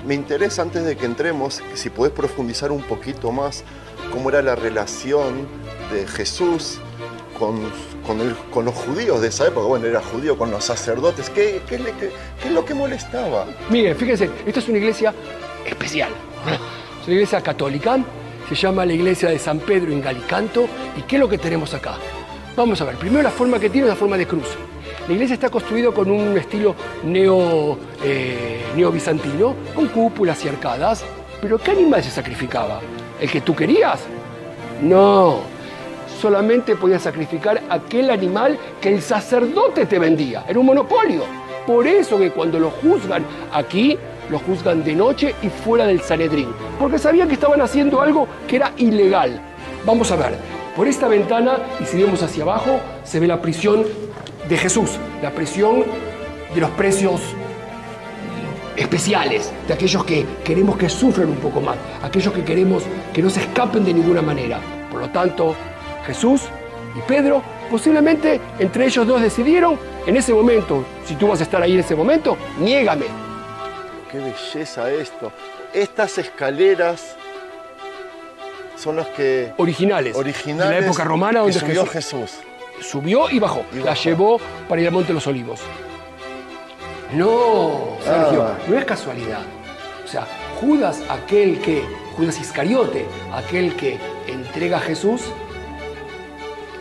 me interesa, antes de que entremos, que si podés profundizar un poquito más cómo era la relación de Jesús con los judíos de esa época. Bueno, era judío, con los sacerdotes. ¿Qué es lo que molestaba? Miren, fíjense, esta es una iglesia especial. Es una iglesia católica, se llama la iglesia de San Pedro in Galicanto. ¿Y qué es lo que tenemos acá? Vamos a ver, primero la forma que tiene es la forma de cruz. La iglesia está construida con un estilo neo-bizantino, con cúpulas y arcadas. ¿Pero qué animal se sacrificaba? ¿El que tú querías? No, solamente podías sacrificar aquel animal que el sacerdote te vendía. Era un monopolio. Por eso que cuando lo juzgan aquí, lo juzgan de noche y fuera del Sanedrín, porque sabían que estaban haciendo algo que era ilegal. Vamos a ver, por esta ventana, y si vemos hacia abajo, se ve la prisión de Jesús, la prisión de los presos especiales, de aquellos que queremos que sufran un poco más, aquellos que queremos que no se escapen de ninguna manera. Por lo tanto, Jesús y Pedro, posiblemente entre ellos dos decidieron, en ese momento, si tú vas a estar ahí en ese momento, niégame. Qué belleza esto. Estas escaleras son las que... Originales. De la época romana, donde subió Jesús. Subió y bajó. La llevó para ir al Monte de los Olivos. No, Sergio, no es casualidad. O sea, Judas Iscariote, aquel que entrega a Jesús,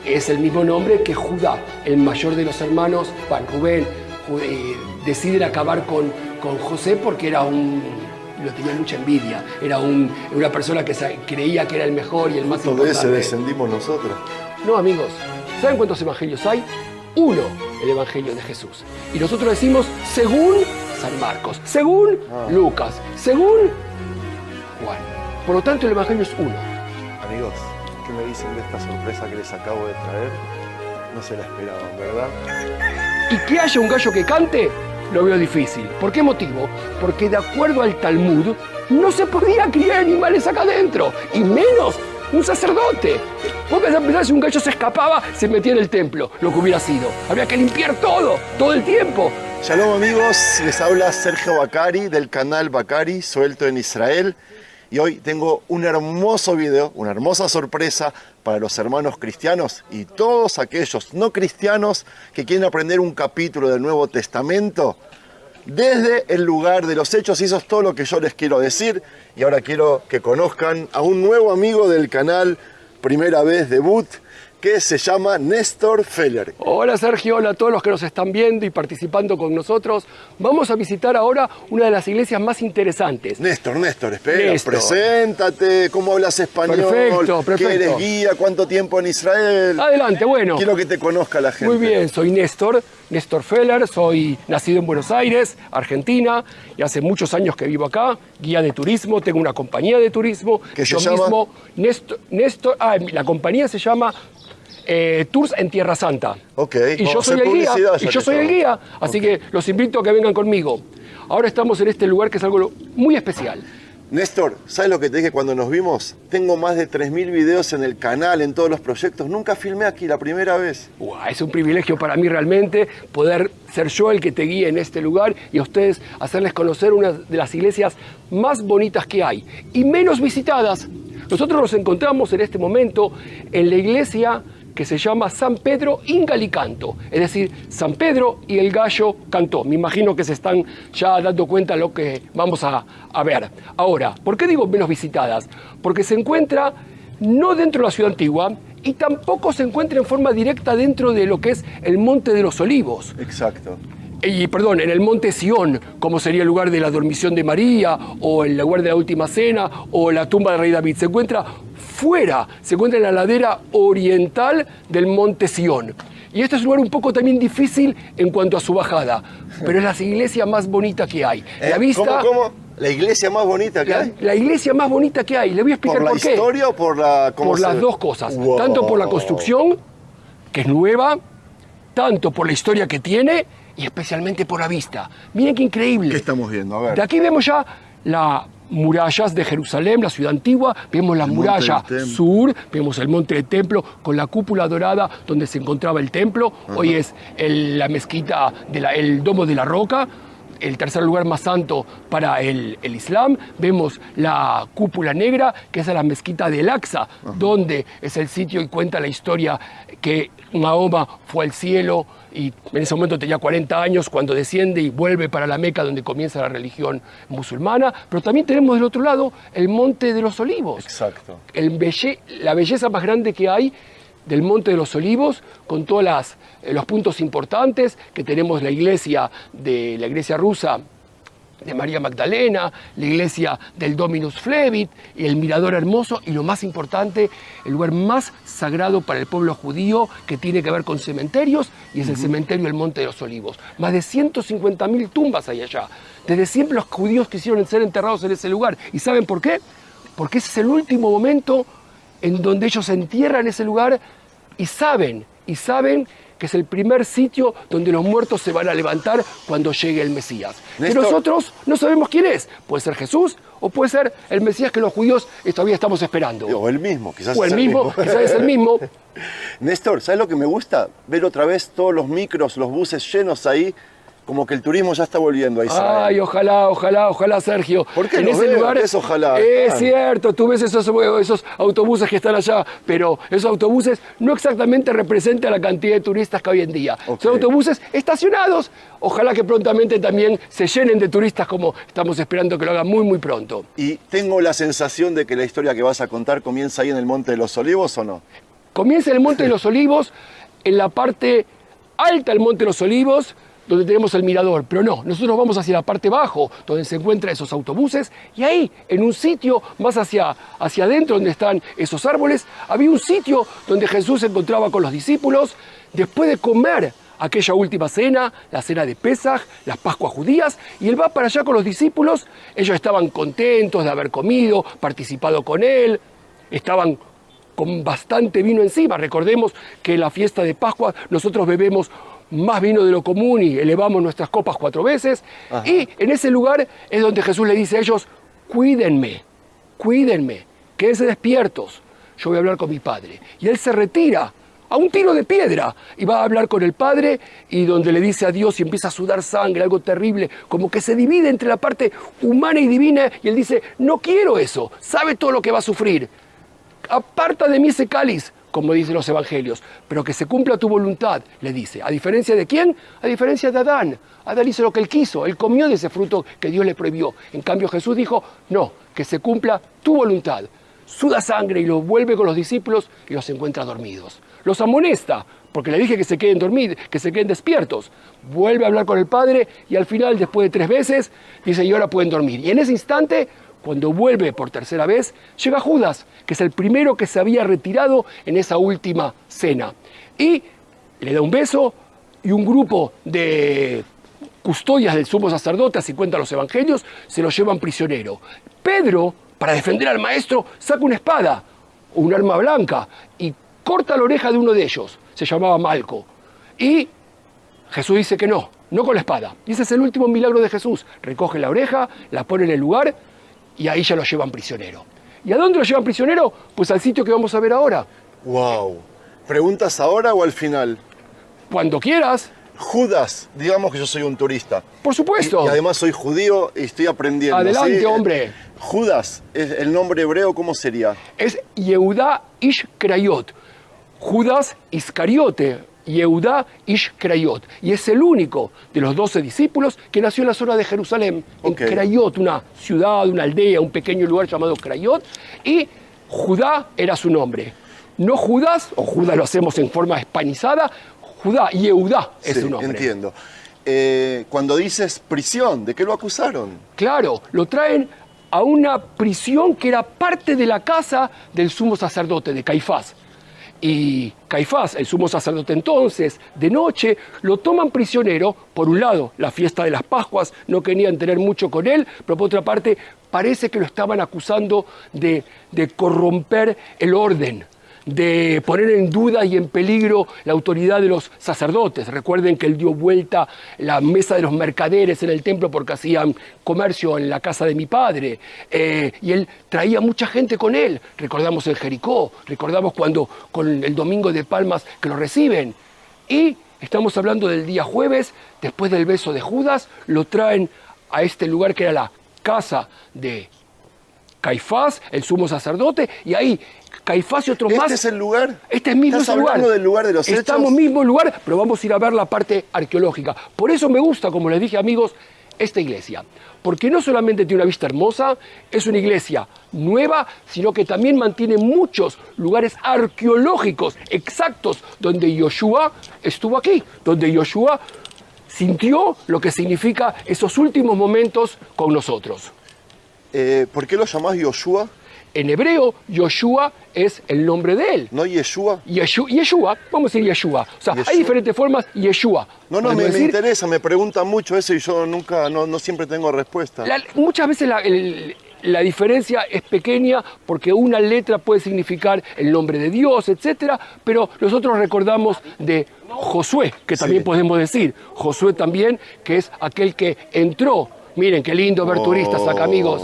es el mismo nombre que Judá, el mayor de los hermanos. Rubén, deciden acabar con José porque lo tenía mucha envidia. Era una persona que creía que era el mejor y el más importante. Todo ese descendimos nosotros. No, amigos. ¿Saben cuántos evangelios hay? Uno, el evangelio de Jesús. Y nosotros decimos según San Marcos, según Lucas, según Juan. Por lo tanto, el evangelio es uno. Amigos, ¿qué me dicen de esta sorpresa que les acabo de traer? No se la esperaban, ¿verdad? Y que haya un gallo que cante, lo veo difícil. ¿Por qué motivo? Porque de acuerdo al Talmud, no se podía criar animales acá adentro, y menos un sacerdote. Vos pensás, si un gallo se escapaba, se metía en el templo, lo que hubiera sido. Había que limpiar todo el tiempo. Shalom, amigos, les habla Sergio Bacari del canal Bacari, suelto en Israel. Y hoy tengo un hermoso video, una hermosa sorpresa para los hermanos cristianos y todos aquellos no cristianos que quieren aprender un capítulo del Nuevo Testamento desde el lugar de los hechos. Y eso es todo lo que yo les quiero decir. Y ahora quiero que conozcan a un nuevo amigo del canal, primera vez debut, que se llama Néstor Feller. Hola Sergio, hola a todos los que nos están viendo y participando con nosotros. Vamos a visitar ahora una de las iglesias más interesantes. Néstor, espera, preséntate, ¿cómo hablas español? Perfecto. ¿Qué eres guía? ¿Cuánto tiempo en Israel? Adelante, bueno. Quiero que te conozca la gente. Muy bien, soy Néstor Feller, soy nacido en Buenos Aires, Argentina, y hace muchos años que vivo acá, guía de turismo, tengo una compañía de turismo. ¿Qué se llama? La compañía se llama Tours en Tierra Santa. Ok. Y yo soy el guía, así que los invito a que vengan conmigo. Ahora estamos en este lugar que es algo muy especial. Néstor, ¿sabes lo que te dije cuando nos vimos? Tengo más de 3.000 videos en el canal, en todos los proyectos. Nunca filmé aquí, la primera vez. Es un privilegio para mí realmente poder ser yo el que te guíe en este lugar y a ustedes hacerles conocer una de las iglesias más bonitas que hay y menos visitadas. Nosotros nos encontramos en este momento en la iglesia que se llama San Pedro in Galicanto, es decir, San Pedro y el gallo cantó. Me imagino que se están ya dando cuenta de lo que vamos a ver. Ahora, ¿por qué digo menos visitadas? Porque se encuentra no dentro de la ciudad antigua y tampoco se encuentra en forma directa dentro de lo que es el Monte de los Olivos. Exacto. En el monte Sión, como sería el lugar de la dormición de María, o el lugar de la última cena, o la tumba del rey David. Se encuentra fuera, se encuentra en la ladera oriental del monte Sión. Y este es un lugar un poco también difícil en cuanto a su bajada, pero es la iglesia más bonita que hay. La vista, ¿Cómo? ¿La iglesia más bonita que hay? La iglesia más bonita que hay. Le voy a explicar por qué. ¿Por la historia o por la...? Por las dos cosas. Wow. Tanto por la construcción, que es nueva, tanto por la historia que tiene y especialmente por la vista. Miren qué increíble. ¿Qué estamos viendo? A ver. De aquí vemos ya las murallas de Jerusalén, la ciudad antigua, vemos la muralla sur, vemos el monte del templo con la cúpula dorada donde se encontraba el templo. Hoy es la mezquita, el domo de la roca. el tercer lugar más santo para el Islam. Vemos la cúpula negra, que es la mezquita de Al-Aqsa, donde es el sitio y cuenta la historia que Mahoma fue al cielo y en ese momento tenía 40 años cuando desciende y vuelve para la Meca, donde comienza la religión musulmana. Pero también tenemos del otro lado el Monte de los Olivos. Exacto. La belleza más grande que hay del Monte de los Olivos, con todos los puntos importantes, que tenemos la iglesia rusa de María Magdalena, la iglesia del Dominus Flevit, y el mirador hermoso, y lo más importante, el lugar más sagrado para el pueblo judío, que tiene que ver con cementerios, y es el cementerio del Monte de los Olivos. Más de 150.000 tumbas hay allá. Desde siempre los judíos quisieron ser enterrados en ese lugar. ¿Y saben por qué? Porque ese es el último momento en donde ellos se entierran en ese lugar y saben que es el primer sitio donde los muertos se van a levantar cuando llegue el Mesías. Que nosotros no sabemos quién es. Puede ser Jesús o puede ser el Mesías que los judíos todavía estamos esperando. O el mismo, quizás. O el mismo, quizás es el mismo. Néstor, ¿sabes lo que me gusta? Ver otra vez todos los micros, los buses llenos ahí, como que el turismo ya está volviendo a Israel. Ay, ojalá, Sergio. ¿Por qué en no ese veo? lugar? Es ojalá. Es cierto, tú ves esos autobuses que están allá, pero esos autobuses no exactamente representan la cantidad de turistas que hay hoy en día. Okay. Son autobuses estacionados. Ojalá que prontamente también se llenen de turistas, como estamos esperando que lo hagan muy pronto. Y tengo la sensación de que la historia que vas a contar comienza ahí en el Monte de los Olivos, ¿o no? Comienza en el Monte de los Olivos, en la parte alta del Monte de los Olivos, donde tenemos el mirador, pero no, nosotros vamos hacia la parte bajo, donde se encuentran esos autobuses, y ahí, en un sitio más hacia adentro, donde están esos árboles, había un sitio donde Jesús se encontraba con los discípulos, después de comer aquella última cena, la cena de Pesaj, las Pascuas judías, y él va para allá con los discípulos. Ellos estaban contentos de haber comido, participado con él, estaban con bastante vino encima. Recordemos que en la fiesta de Pascua nosotros bebemos más vino de lo común y elevamos nuestras copas 4 veces. Ajá. Y en ese lugar es donde Jesús le dice a ellos: cuídenme, quédense despiertos, yo voy a hablar con mi Padre. Y él se retira a un tiro de piedra y va a hablar con el Padre, y donde le dice a Dios y empieza a sudar sangre, algo terrible, como que se divide entre la parte humana y divina, y él dice: no quiero eso, sabe todo lo que va a sufrir, aparta de mí ese cáliz, como dicen los evangelios, pero que se cumpla tu voluntad, le dice. ¿A diferencia de quién? A diferencia de Adán. Adán hizo lo que él quiso, él comió de ese fruto que Dios le prohibió. En cambio Jesús dijo: no, que se cumpla tu voluntad. Suda sangre y los vuelve con los discípulos y los encuentra dormidos. Los amonesta, porque le dije que se queden dormidos, que se queden despiertos. Vuelve a hablar con el Padre y al final, después de 3 veces, dice: y ahora pueden dormir. Y en ese instante, cuando vuelve por tercera vez, llega Judas, que es el primero que se había retirado en esa última cena. Y le da un beso, y un grupo de custodias del sumo sacerdote, así cuentan los evangelios, se lo llevan prisionero. Pedro, para defender al maestro, saca una espada, o un arma blanca, y corta la oreja de uno de ellos. Se llamaba Malco. Y Jesús dice que no con la espada. Y ese es el último milagro de Jesús. Recoge la oreja, la pone en el lugar, y ahí ya lo llevan prisionero. ¿Y a dónde lo llevan prisionero? Pues al sitio que vamos a ver ahora. ¡Wow! ¿Preguntas ahora o al final? Cuando quieras. Judas, digamos que yo soy un turista. Por supuesto. Y además soy judío y estoy aprendiendo. Adelante, ¿sí? Hombre. Judas, el nombre hebreo, ¿cómo sería? Es Yehudá Ish Krayot. Judas Iscariote, Yehudá Ish Krayot. Y es el único de los 12 discípulos que nació en la zona de Jerusalén, en Krayot, una ciudad, una aldea, un pequeño lugar llamado Krayot. Y Judá era su nombre. No Judas, o Judas lo hacemos en forma hispanizada, Judá, Yehudá es su nombre. Entiendo. Cuando dices prisión, ¿de qué lo acusaron? Claro, lo traen a una prisión que era parte de la casa del sumo sacerdote, de Caifás. Y Caifás, el sumo sacerdote entonces, de noche, lo toman prisionero. Por un lado, la fiesta de las Pascuas, no querían tener mucho con él, pero por otra parte, parece que lo estaban acusando de corromper el orden, de poner en duda y en peligro la autoridad de los sacerdotes. Recuerden que él dio vuelta la mesa de los mercaderes en el templo porque hacían comercio en la casa de mi padre. Y él traía mucha gente con él. Recordamos en Jericó, recordamos cuando con el Domingo de Palmas que lo reciben. Y estamos hablando del día jueves, después del beso de Judas, lo traen a este lugar que era la casa de Caifás, el sumo sacerdote, y ahí Caifás y otros más. ¿Este es el lugar? Este es mismo ¿Estás lugar. hablando del lugar de los hechos? Estamos en el mismo lugar, pero vamos a ir a ver la parte arqueológica. Por eso me gusta, como les dije, amigos, esta iglesia. Porque no solamente tiene una vista hermosa, es una iglesia nueva, sino que también mantiene muchos lugares arqueológicos exactos donde Yoshua estuvo aquí, donde Yoshua sintió lo que significa esos últimos momentos con nosotros. ¿Por qué lo llamás Yoshua? En hebreo, Yoshua es el nombre de él. ¿No Yeshua? Yeshua, vamos a decir Yeshua. O sea, Yeshua. hay diferentes formas, Yeshua. No, me interesa, me preguntan mucho eso y yo nunca, no siempre tengo respuesta. Muchas veces la diferencia es pequeña porque una letra puede significar el nombre de Dios, etc. Pero nosotros recordamos de Josué, que también podemos decir. Josué también, que es aquel que entró. Miren, qué lindo ver turistas acá, amigos.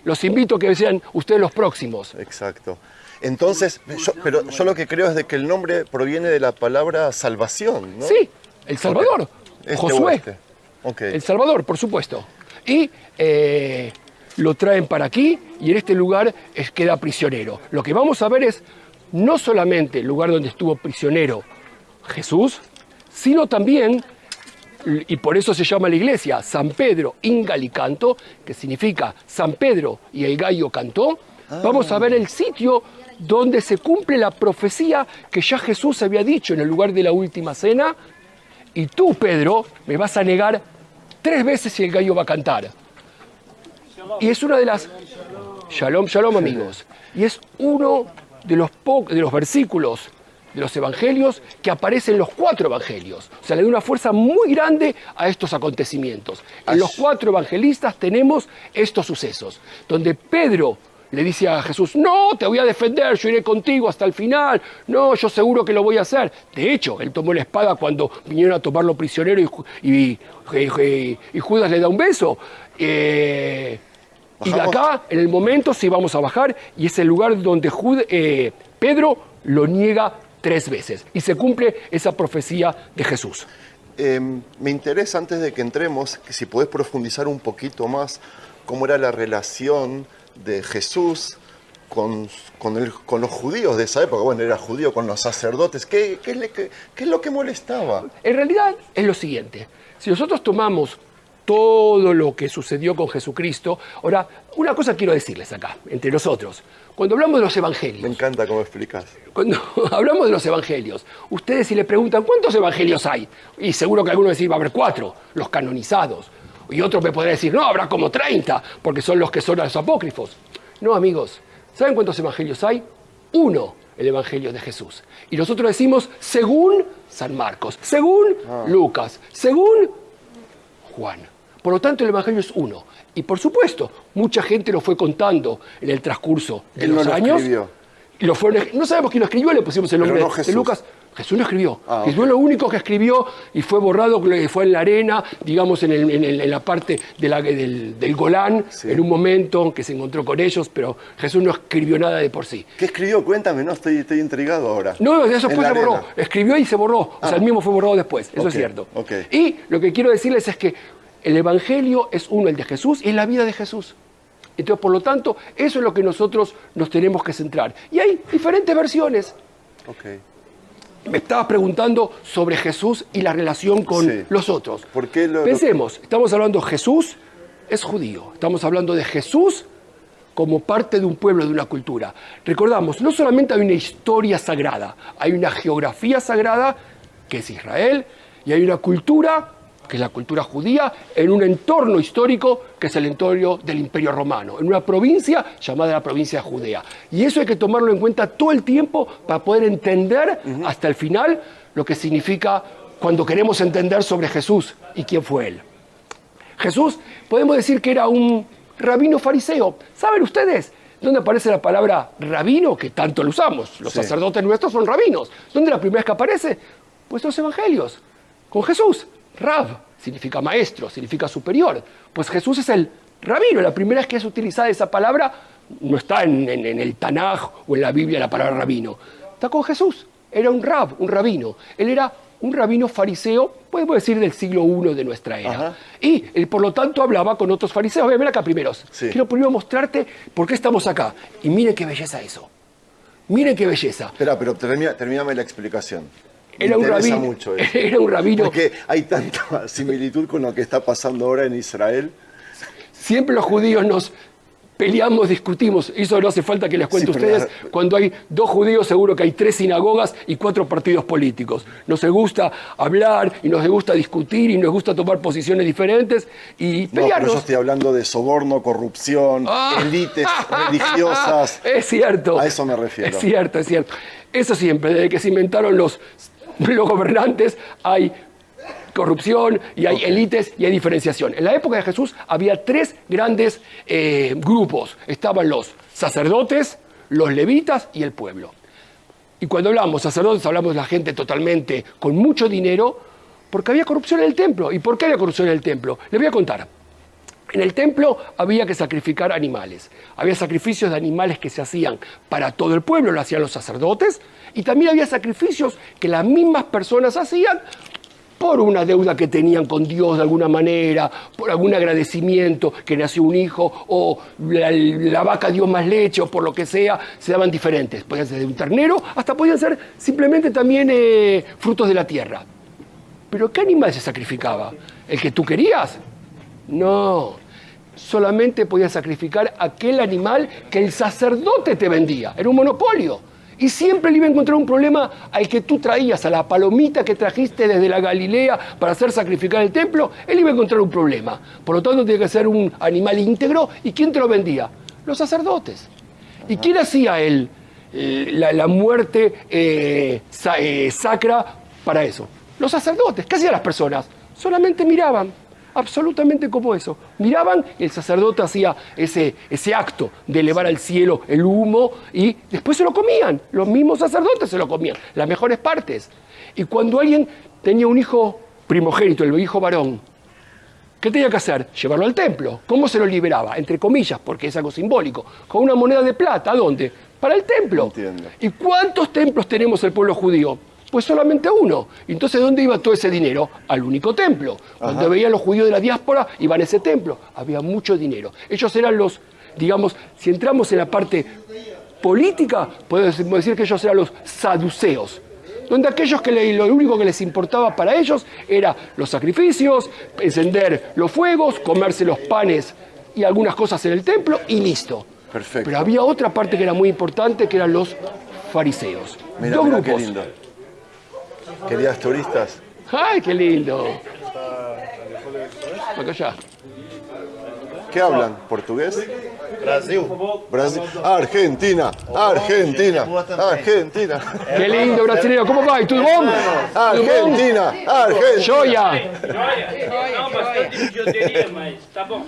Los invito a que sean ustedes los próximos. Exacto. Entonces, yo lo que creo es de que el nombre proviene de la palabra salvación, ¿no? Sí, El Salvador. Okay. Josué. Okay. El Salvador, por supuesto. Y lo traen para aquí y en este lugar queda prisionero. Lo que vamos a ver es no solamente el lugar donde estuvo prisionero Jesús, sino también, y por eso se llama la iglesia San Pedro in Galli Canto, que significa San Pedro y el gallo cantó. Vamos a ver el sitio donde se cumple la profecía que ya Jesús había dicho en el lugar de la última cena. Y tú, Pedro, me vas a negar 3 veces si el gallo va a cantar. Y es una de las... Shalom, shalom, amigos. Y es uno de los versículos de los evangelios que aparecen en los 4 evangelios. O sea, le da una fuerza muy grande a estos acontecimientos. En los 4 evangelistas tenemos estos sucesos, donde Pedro le dice a Jesús, no, te voy a defender, yo iré contigo hasta el final, no, yo seguro que lo voy a hacer. De hecho, él tomó la espada cuando vinieron a tomarlo prisionero y Judas le da un beso. Y de acá, en el momento, sí vamos a bajar, y es el lugar donde Pedro lo niega 3 veces. Y se cumple esa profecía de Jesús. Me interesa, antes de que entremos, que si podés profundizar un poquito más, cómo era la relación de Jesús con los judíos de esa época. Bueno, era judío, con los sacerdotes. ¿Qué es lo que molestaba? En realidad es lo siguiente. Si nosotros tomamos todo lo que sucedió con Jesucristo... Ahora, una cosa quiero decirles acá, entre nosotros. Cuando hablamos de los evangelios... Me encanta cómo explicas. Cuando hablamos de los evangelios, ustedes si le preguntan, ¿cuántos evangelios hay? Y seguro que alguno va a decir, va a haber 4, los canonizados. Y otro me podrá decir, no, habrá como 30, porque son los que son los apócrifos. No, amigos, ¿saben cuántos evangelios hay? 1, el evangelio de Jesús. Y nosotros decimos, según San Marcos, según Lucas, según Juan. Por lo tanto, el evangelio es 1. Y por supuesto, mucha gente lo fue contando en el transcurso de los años. Escribió. No sabemos quién lo escribió, le pusimos el nombre de Lucas. Jesús lo escribió. Jesús es lo único que escribió y fue borrado, fue en la arena, digamos, en la parte del Golán, en un momento en que se encontró con ellos, pero Jesús no escribió nada de por sí. ¿Qué escribió? Cuéntame, no, estoy intrigado ahora. No, eso después se borró. Escribió y se borró. O sea, el mismo fue borrado después, eso es cierto. Y lo que quiero decirles es que el evangelio es 1, el de Jesús, y es la vida de Jesús. Entonces, por lo tanto, eso es lo que nosotros nos tenemos que centrar. Y hay diferentes versiones. Me estabas preguntando sobre Jesús y la relación con los otros. ¿Por qué Pensemos, estamos hablando de Jesús, es judío. Estamos hablando de Jesús como parte de un pueblo, de una cultura. Recordamos, no solamente hay una historia sagrada, hay una geografía sagrada, que es Israel, y hay una cultura, que es la cultura judía, en un entorno histórico, que es el entorno del Imperio Romano, en una provincia llamada la provincia de Judea. Y eso hay que tomarlo en cuenta todo el tiempo para poder entender hasta el final lo que significa cuando queremos entender sobre Jesús y quién fue Él. Jesús, podemos decir que era un rabino fariseo. ¿Saben ustedes dónde aparece la palabra rabino, que tanto lo usamos? Los sacerdotes nuestros son rabinos. ¿Dónde es la primera vez que aparece? Pues los evangelios, con Jesús. Rab significa maestro, significa superior. Pues Jesús es el rabino. La primera vez que es utilizada esa palabra no está en el Tanaj o en la Biblia la palabra rabino. Está con Jesús. Era un rab, un rabino. Él era un rabino fariseo, podemos decir del siglo I de nuestra era. Ajá. Y él, por lo tanto, hablaba con otros fariseos. Ven acá primeros. Sí. Quiero primero mostrarte por qué estamos acá. Y miren qué belleza eso. Miren qué belleza. Espera, pero termíname la explicación. Me Era un interesa rabino. mucho eso. Era un rabino. Porque hay tanta similitud con lo que está pasando ahora en Israel. Siempre los judíos nos peleamos, discutimos. Eso no hace falta que les cuente a Sí, pero ustedes. Cuando hay 2 judíos, seguro que hay 3 sinagogas y 4 partidos políticos. Nos gusta hablar y nos gusta discutir y nos gusta tomar posiciones diferentes y No, pero pelearnos. yo estoy hablando de soborno, corrupción, élites religiosas. Es cierto. A eso me refiero. Es cierto, es cierto. Eso siempre, desde que se inventaron los gobernantes, hay corrupción y hay élites y hay diferenciación. En la época de Jesús había 3 grandes grupos. Estaban los sacerdotes, los levitas y el pueblo. Y cuando hablamos sacerdotes, hablamos de la gente totalmente con mucho dinero, porque había corrupción en el templo. ¿Y por qué había corrupción en el templo? Les voy a contar. En el templo había que sacrificar animales. Había sacrificios de animales que se hacían para todo el pueblo, lo hacían los sacerdotes, y también había sacrificios que las mismas personas hacían por una deuda que tenían con Dios de alguna manera, por algún agradecimiento que nació un hijo, o la vaca dio más leche, o por lo que sea, se daban diferentes. Podían ser de un ternero, hasta podían ser simplemente también frutos de la tierra. ¿Pero qué animal se sacrificaba? ¿El que tú querías? No, solamente podías sacrificar aquel animal que el sacerdote te vendía. Era un monopolio. Y siempre le iba a encontrar un problema al que tú traías, a la palomita que trajiste desde la Galilea para hacer sacrificar el templo. Él iba a encontrar un problema. Por lo tanto, tenía que ser un animal íntegro. ¿Y quién te lo vendía? Los sacerdotes. ¿Y quién hacía la muerte sacra para eso? Los sacerdotes. ¿Qué hacían las personas? Solamente miraban. Absolutamente como eso. Miraban y el sacerdote hacía ese acto de elevar al cielo el humo y después se lo comían. Los mismos sacerdotes se lo comían, las mejores partes. Y cuando alguien tenía un hijo primogénito, el hijo varón, ¿qué tenía que hacer? Llevarlo al templo. ¿Cómo se lo liberaba? Entre comillas, porque es algo simbólico. Con una moneda de plata. ¿A dónde? Para el templo. Entiendo. ¿Y cuántos templos tenemos el pueblo judío? Pues solamente uno. Entonces, ¿dónde iba todo ese dinero? Al único templo. Cuando veían los judíos de la diáspora, iban a ese templo. Había mucho dinero. Ellos eran los, digamos, si entramos en la parte política, podemos decir que ellos eran los saduceos. Donde aquellos que lo único que les importaba para ellos era los sacrificios, encender los fuegos, comerse los panes y algunas cosas en el templo y listo. Perfecto. Pero había otra parte que era muy importante, que eran los fariseos. Mirá, 2 mirá grupos. qué lindo. Queridas turistas. ¡Ay, qué lindo! Acá allá. ¿Qué hablan? ¿Portugués? Brasil. Brasil. Argentina. Argentina. Argentina. ¡Qué lindo, brasileño! ¿Cómo va? ¿Y tudo bom? Argentina. Argentina. Joia! Não, bastante bijuteria, mas tá bom.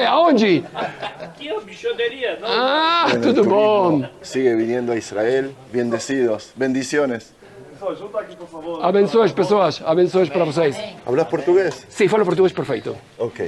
Aonde? Aqui é bijuteria, não? Ah, Bueno, el tudo bom. turismo sigue viniendo a Israel. Bendecidos. Bendiciones. Abençoes, pessoas. Abençoes para vocês. ¿Hablas portugués? Sim, falo português perfeito. Ok.